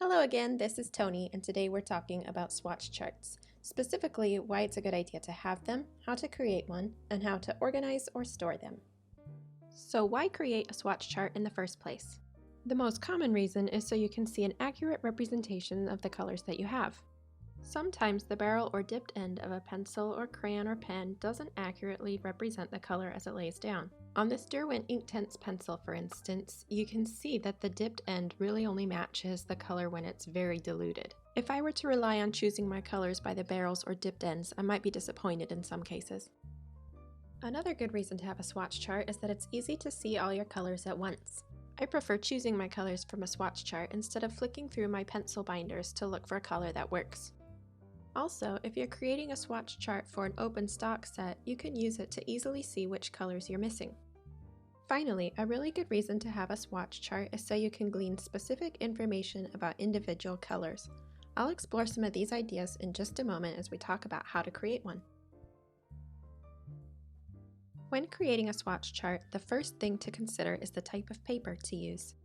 Hello again, this is Tony, and today we're talking about swatch charts, specifically why it's a good idea to have them, how to create one, and how to organize or store them. So why create a swatch chart in the first place? The most common reason is so you can see an accurate representation of the colors that you have. Sometimes the barrel or dipped end of a pencil or crayon or pen doesn't accurately represent the color as it lays down. On this Derwent Inktense pencil, for instance, you can see that the dipped end really only matches the color when it's very diluted. If I were to rely on choosing my colors by the barrels or dipped ends, I might be disappointed in some cases. Another good reason to have a swatch chart is that it's easy to see all your colors at once. I prefer choosing my colors from a swatch chart instead of flicking through my pencil binders to look for a color that works. Also, if you're creating a swatch chart for an open stock set, you can use it to easily see which colors you're missing. Finally, a really good reason to have a swatch chart is so you can glean specific information about individual colors. I'll explore some of these ideas in just a moment as we talk about how to create one. When creating a swatch chart, the first thing to consider is the type of paper to use.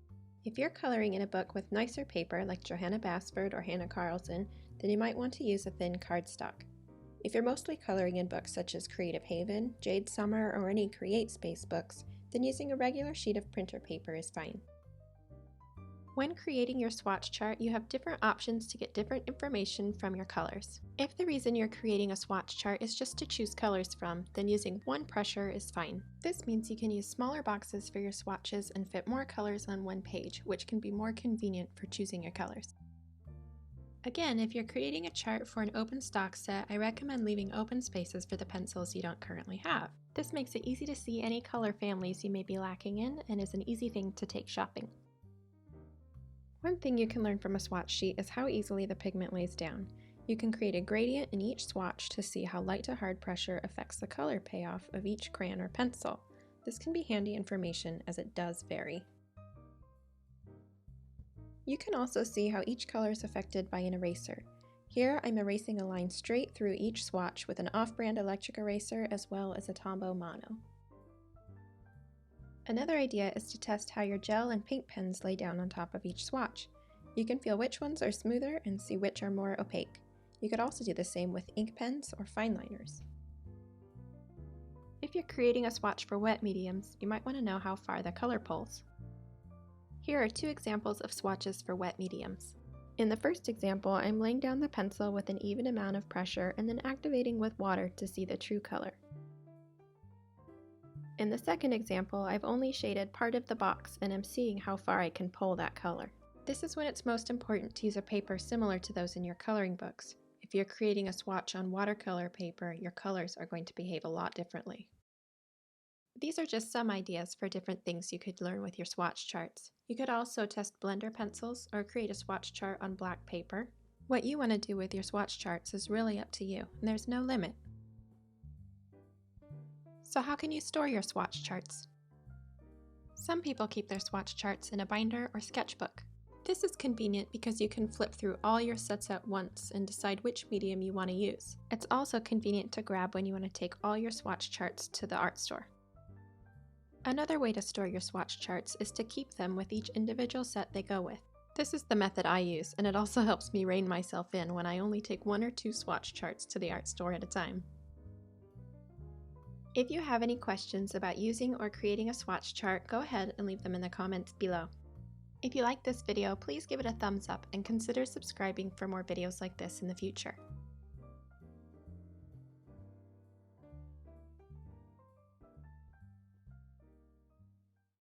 If you're coloring in a book with nicer paper like Johanna Basford or Hannah Carlson, then you might want to use a thin cardstock. If you're mostly coloring in books such as Creative Haven, Jade Summer, or any Create Space books, then using a regular sheet of printer paper is fine. When creating your swatch chart, you have different options to get different information from your colors. If the reason you're creating a swatch chart is just to choose colors from, then using one pressure is fine. This means you can use smaller boxes for your swatches and fit more colors on one page, which can be more convenient for choosing your colors. Again, if you're creating a chart for an open stock set, I recommend leaving open spaces for the pencils you don't currently have. This makes it easy to see any color families you may be lacking in and is an easy thing to take shopping. One thing you can learn from a swatch sheet is how easily the pigment lays down. You can create a gradient in each swatch to see how light to hard pressure affects the color payoff of each crayon or pencil. This can be handy information as it does vary. You can also see how each color is affected by an eraser. Here I'm erasing a line straight through each swatch with an off-brand electric eraser as well as a Tombow Mono. Another idea is to test how your gel and paint pens lay down on top of each swatch. You can feel which ones are smoother and see which are more opaque. You could also do the same with ink pens or fine liners. If you're creating a swatch for wet mediums, you might want to know how far the color pulls. Here are two examples of swatches for wet mediums. In the first example, I'm laying down the pencil with an even amount of pressure and then activating with water to see the true color. In the second example, I've only shaded part of the box and am seeing how far I can pull that color. This is when it's most important to use a paper similar to those in your coloring books. If you're creating a swatch on watercolor paper, your colors are going to behave a lot differently. These are just some ideas for different things you could learn with your swatch charts. You could also test blender pencils or create a swatch chart on black paper. What you want to do with your swatch charts is really up to you, and there's no limit. So how can you store your swatch charts? Some people keep their swatch charts in a binder or sketchbook. This is convenient because you can flip through all your sets at once and decide which medium you want to use. It's also convenient to grab when you want to take all your swatch charts to the art store. Another way to store your swatch charts is to keep them with each individual set they go with. This is the method I use, and it also helps me rein myself in when I only take 1 or 2 swatch charts to the art store at a time. If you have any questions about using or creating a swatch chart, go ahead and leave them in the comments below. If you like this video, please give it a thumbs up and consider subscribing for more videos like this in the future.